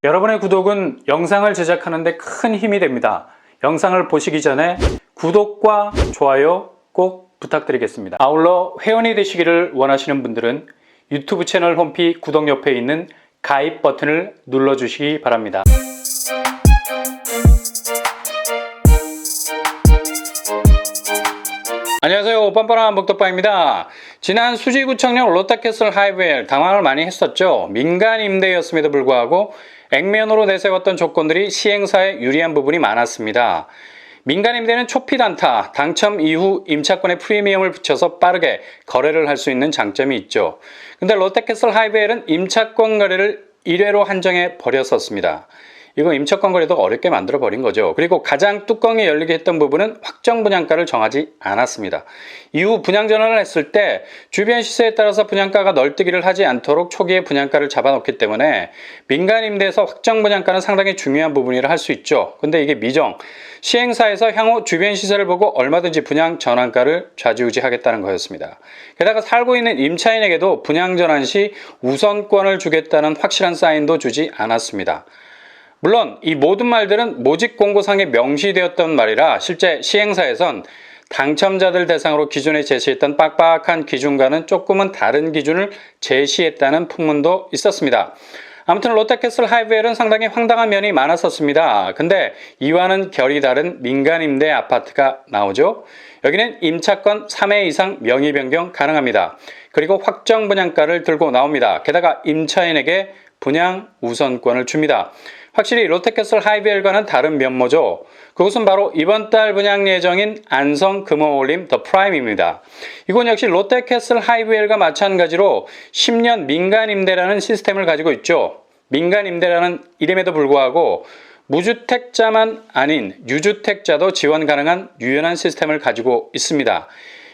여러분의 구독은 영상을 제작하는 데 큰 힘이 됩니다. 영상을 보시기 전에 구독과 좋아요 꼭 부탁드리겠습니다. 아울러 회원이 되시기를 원하시는 분들은 유튜브 채널 홈피 구독 옆에 있는 가입 버튼을 눌러주시기 바랍니다. 안녕하세요, 뻔뻔한 목덕방입니다. 지난 수지구청령 롯데캐슬 하이웨이 당황을 많이 했었죠. 민간 임대였음에도 불구하고 액면으로 내세웠던 조건들이 시행사에 유리한 부분이 많았습니다. 민간 임대는 초피 단타, 당첨 이후 임차권에 프리미엄을 붙여서 빠르게 거래를 할 수 있는 장점이 있죠. 근데 롯데캐슬 하이웨이는 임차권 거래를 1회로 한정해 버렸었습니다. 이거 임차권 거래도 어렵게 만들어 버린 거죠. 그리고 가장 뚜껑이 열리게 했던 부분은 확정 분양가를 정하지 않았습니다. 이후 분양 전환을 했을 때 주변 시세에 따라서 분양가가 널뛰기를 하지 않도록 초기에 분양가를 잡아놓기 때문에 민간 임대에서 확정 분양가는 상당히 중요한 부분이라 할 수 있죠. 근데 이게 미정, 시행사에서 향후 주변 시세를 보고 얼마든지 분양 전환가를 좌지우지하겠다는 거였습니다. 게다가 살고 있는 임차인에게도 분양 전환 시 우선권을 주겠다는 확실한 사인도 주지 않았습니다. 물론 이 모든 말들은 모집 공고상에 명시되었던 말이라 실제 시행사에선 당첨자들 대상으로 기존에 제시했던 빡빡한 기준과는 조금은 다른 기준을 제시했다는 풍문도 있었습니다. 아무튼 롯데캐슬 하이웨이는 상당히 황당한 면이 많았었습니다. 근데 이와는 결이 다른 민간 임대 아파트가 나오죠. 여기는 임차권 3회 이상 명의 변경 가능합니다. 그리고 확정 분양가를 들고 나옵니다. 게다가 임차인에게 분양 우선권을 줍니다. 확실히 롯데캐슬 하이웨이과는 다른 면모죠. 그곳은 바로 이번 달 분양 예정인 안성 금호올림 더 프라임입니다. 이곳 역시 롯데캐슬 하이웨이과 마찬가지로 10년 민간 임대라는 시스템을 가지고 있죠. 민간 임대라는 이름에도 불구하고 무주택자만 아닌 유주택자도 지원 가능한 유연한 시스템을 가지고 있습니다.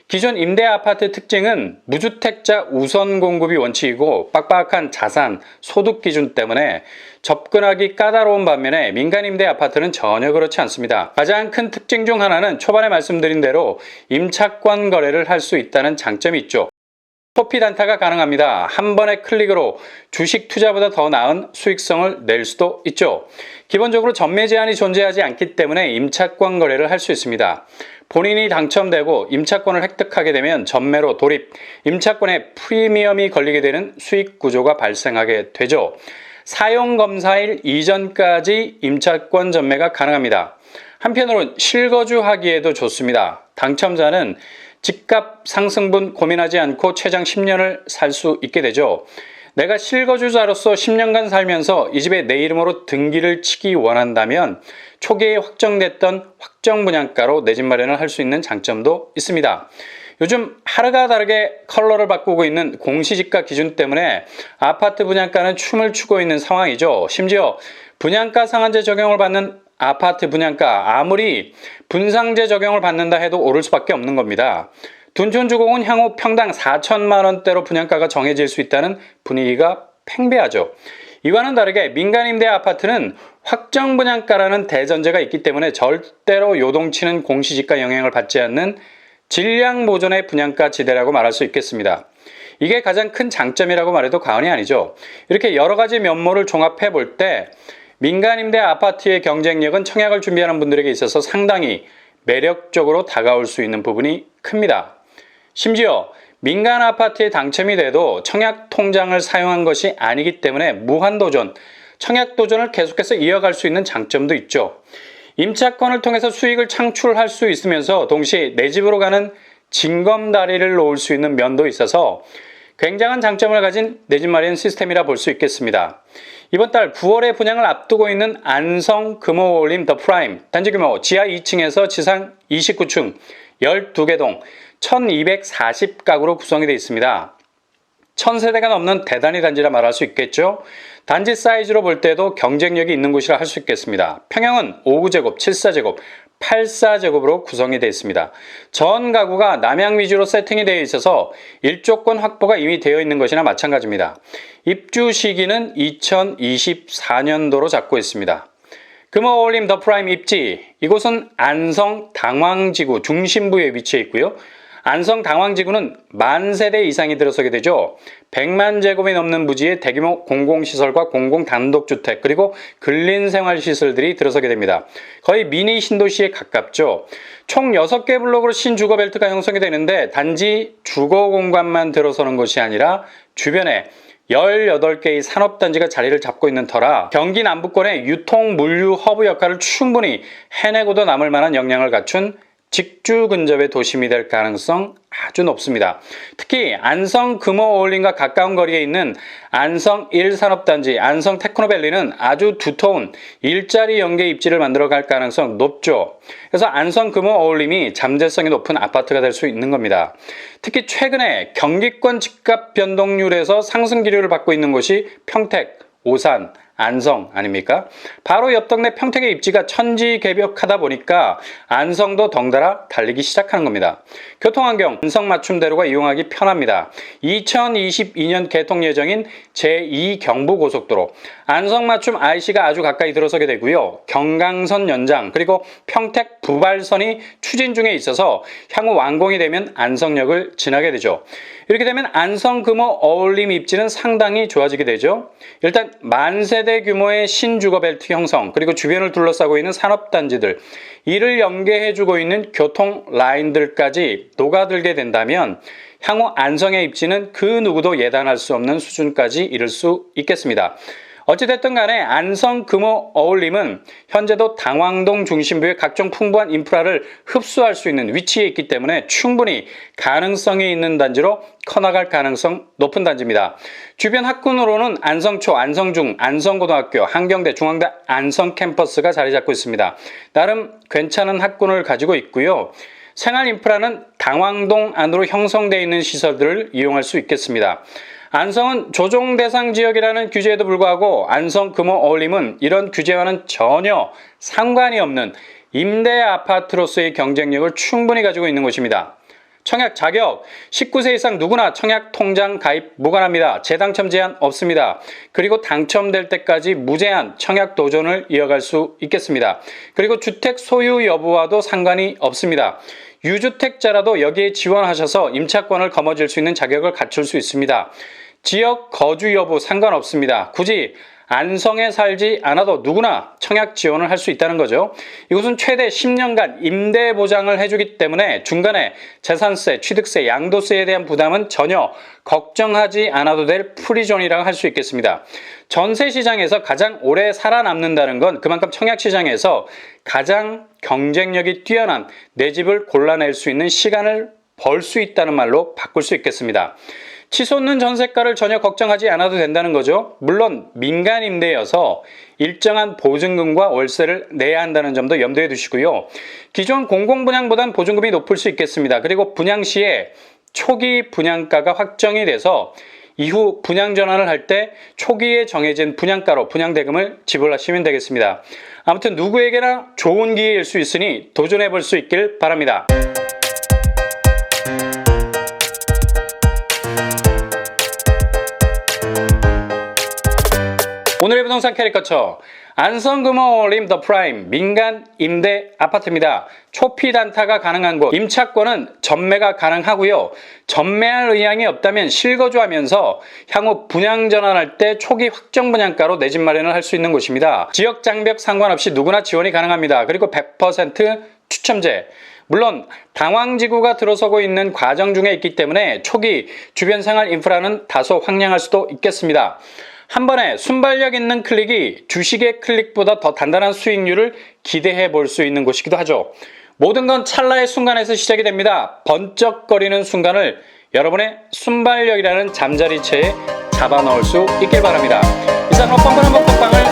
기존 임대 아파트 특징은 무주택자 우선 공급이 원칙이고 빡빡한 자산, 소득 기준 때문에 접근하기 까다로운 반면에 민간 임대 아파트는 전혀 그렇지 않습니다. 가장 큰 특징 중 하나는 초반에 말씀드린 대로 임차권 거래를 할 수 있다는 장점이 있죠. 초피 단타가 가능합니다. 한 번의 클릭으로 주식 투자보다 더 나은 수익성을 낼 수도 있죠. 기본적으로 전매 제한이 존재하지 않기 때문에 임차권 거래를 할 수 있습니다. 본인이 당첨되고 임차권을 획득하게 되면 전매로 돌입, 임차권에 프리미엄이 걸리게 되는 수익 구조가 발생하게 되죠. 사용검사일 이전까지 임차권 전매가 가능합니다. 한편으로는 실거주하기에도 좋습니다. 당첨자는 집값 상승분 고민하지 않고 최장 10년을 살 수 있게 되죠. 내가 실거주자로서 10년간 살면서 이 집에 내 이름으로 등기를 치기 원한다면 초기에 확정됐던 확정 분양가로 내 집 마련을 할 수 있는 장점도 있습니다. 요즘 하루가 다르게 컬러를 바꾸고 있는 공시지가 기준 때문에 아파트 분양가는 춤을 추고 있는 상황이죠. 심지어 분양가 상한제 적용을 받는 아파트 분양가, 아무리 분상제 적용을 받는다 해도 오를 수밖에 없는 겁니다. 둔촌주공은 향후 평당 4천만 원대로 분양가가 정해질 수 있다는 분위기가 팽배하죠. 이와는 다르게 민간 임대 아파트는 확정 분양가라는 대전제가 있기 때문에 절대로 요동치는 공시지가 영향을 받지 않는 질량 보존의 분양가 지대라고 말할 수 있겠습니다. 이게 가장 큰 장점이라고 말해도 과언이 아니죠. 이렇게 여러 가지 면모를 종합해 볼 때 민간 임대 아파트의 경쟁력은 청약을 준비하는 분들에게 있어서 상당히 매력적으로 다가올 수 있는 부분이 큽니다. 심지어 민간 아파트에 당첨이 돼도 청약 통장을 사용한 것이 아니기 때문에 무한도전, 청약 도전을 계속해서 이어갈 수 있는 장점도 있죠. 임차권을 통해서 수익을 창출할 수 있으면서 동시에 내 집으로 가는 징검다리를 놓을 수 있는 면도 있어서 굉장한 장점을 가진 내 집 마련 시스템이라 볼 수 있겠습니다. 이번 달 9월에 분양을 앞두고 있는 안성 금호올림 더 프라임, 단지 규모 지하 2층에서 지상 29층 12개 동 1240가구로 구성이 되어 있습니다. 1000세대가 넘는 대단위 단지라 말할 수 있겠죠. 단지 사이즈로 볼 때도 경쟁력이 있는 곳이라 할 수 있겠습니다. 평형은 5구제곱, 7사제곱, 8사제곱으로 구성이 되어 있습니다. 전 가구가 남향 위주로 세팅이 되어 있어서 일조권 확보가 이미 되어 있는 것이나 마찬가지입니다. 입주 시기는 2024년도로 잡고 있습니다. 금호올림 더 프라임 입지, 이곳은 안성 당황지구 중심부에 위치해 있고요. 안성 당황지구는 만 세대 이상이 들어서게 되죠. 100만 제곱이 넘는 부지에 대규모 공공시설과 공공단독주택 그리고 근린생활시설들이 들어서게 됩니다. 거의 미니 신도시에 가깝죠. 총 6개 블록으로 신주거벨트가 형성이 되는데 단지 주거공간만 들어서는 것이 아니라 주변에 18개의 산업단지가 자리를 잡고 있는 터라 경기 남부권의 유통 물류 허브 역할을 충분히 해내고도 남을 만한 역량을 갖춘 직주 근접의 도심이 될 가능성 아주 높습니다. 특히 안성 금호 어울림과 가까운 거리에 있는 안성 1산업단지 안성 테크노밸리는 아주 두터운 일자리 연계 입지를 만들어갈 가능성 높죠. 그래서 안성 금호 어울림이 잠재성이 높은 아파트가 될 수 있는 겁니다. 특히 최근에 경기권 집값 변동률에서 상승 기류를 받고 있는 곳이 평택, 오산, 안성 아닙니까? 바로 옆 동네 평택의 입지가 천지개벽하다 보니까 안성도 덩달아 달리기 시작하는 겁니다. 교통환경 안성 맞춤대로가 이용하기 편합니다. 2022년 개통 예정인 제2경부고속도로 안성 맞춤 IC가 아주 가까이 들어서게 되고요. 경강선 연장 그리고 평택 부발선이 추진 중에 있어서 향후 완공이 되면 안성역을 지나게 되죠. 이렇게 되면 안성 금호 어울림 입지는 상당히 좋아지게 되죠. 일단 만세대 규모의 신주거벨트 형성 그리고 주변을 둘러싸고 있는 산업단지들 이를 연계해주고 있는 교통 라인들까지 녹아들게 된다면 향후 안성의 입지는 그 누구도 예단할 수 없는 수준까지 이를 수 있겠습니다. 어찌됐든 간에 안성 금호 어울림은 현재도 당왕동 중심부의 각종 풍부한 인프라를 흡수할 수 있는 위치에 있기 때문에 충분히 가능성이 있는 단지로 커나갈 가능성 높은 단지입니다. 주변 학군으로는 안성초, 안성중, 안성고등학교, 한경대, 중앙대 안성 캠퍼스가 자리 잡고 있습니다. 나름 괜찮은 학군을 가지고 있고요. 생활 인프라는 당왕동 안으로 형성되어 있는 시설들을 이용할 수 있겠습니다. 안성은 조정 대상 지역이라는 규제에도 불구하고 안성 금호 어울림은 이런 규제와는 전혀 상관이 없는 임대 아파트로서의 경쟁력을 충분히 가지고 있는 곳입니다. 청약 자격 19세 이상 누구나 청약 통장 가입 무관합니다. 재당첨 제한 없습니다. 그리고 당첨될 때까지 무제한 청약 도전을 이어갈 수 있겠습니다. 그리고 주택 소유 여부와도 상관이 없습니다. 유주택자라도 여기에 지원하셔서 임차권을 거머쥘 수 있는 자격을 갖출 수 있습니다. 지역 거주 여부 상관없습니다. 굳이 안성에 살지 않아도 누구나 청약 지원을 할 수 있다는 거죠. 이곳은 최대 10년간 임대 보장을 해주기 때문에 중간에 재산세, 취득세, 양도세에 대한 부담은 전혀 걱정하지 않아도 될 프리존이라고 할 수 있겠습니다. 전세 시장에서 가장 오래 살아남는다는 건 그만큼 청약 시장에서 가장 경쟁력이 뛰어난 내 집을 골라낼 수 있는 시간을 벌 수 있다는 말로 바꿀 수 있겠습니다. 치솟는 전세가를 전혀 걱정하지 않아도 된다는 거죠. 물론 민간 임대여서 일정한 보증금과 월세를 내야 한다는 점도 염두에 두시고요. 기존 공공분양보단 보증금이 높을 수 있겠습니다. 그리고 분양 시에 초기 분양가가 확정이 돼서 이후 분양 전환을 할 때 초기에 정해진 분양가로 분양대금을 지불하시면 되겠습니다. 아무튼 누구에게나 좋은 기회일 수 있으니 도전해 볼 수 있길 바랍니다. 오늘의 부동산 캐리커처 안성 금호 어울림 더 프라임 민간 임대 아파트입니다. 초피 단타가 가능한 곳 임차권은 전매가 가능하고요. 전매할 의향이 없다면 실거주하면서 향후 분양 전환할 때 초기 확정 분양가로 내 집 마련을 할 수 있는 곳입니다. 지역 장벽 상관없이 누구나 지원이 가능합니다. 그리고 100% 추첨제 물론 당황지구가 들어서고 있는 과정 중에 있기 때문에 초기 주변 생활 인프라는 다소 황량할 수도 있겠습니다. 한 번에 순발력 있는 클릭이 주식의 클릭보다 더 단단한 수익률을 기대해 볼 수 있는 곳이기도 하죠. 모든 건 찰나의 순간에서 시작이 됩니다. 번쩍거리는 순간을 여러분의 순발력이라는 잠자리채에 잡아 넣을 수 있길 바랍니다. 이상 롯빵 먹방을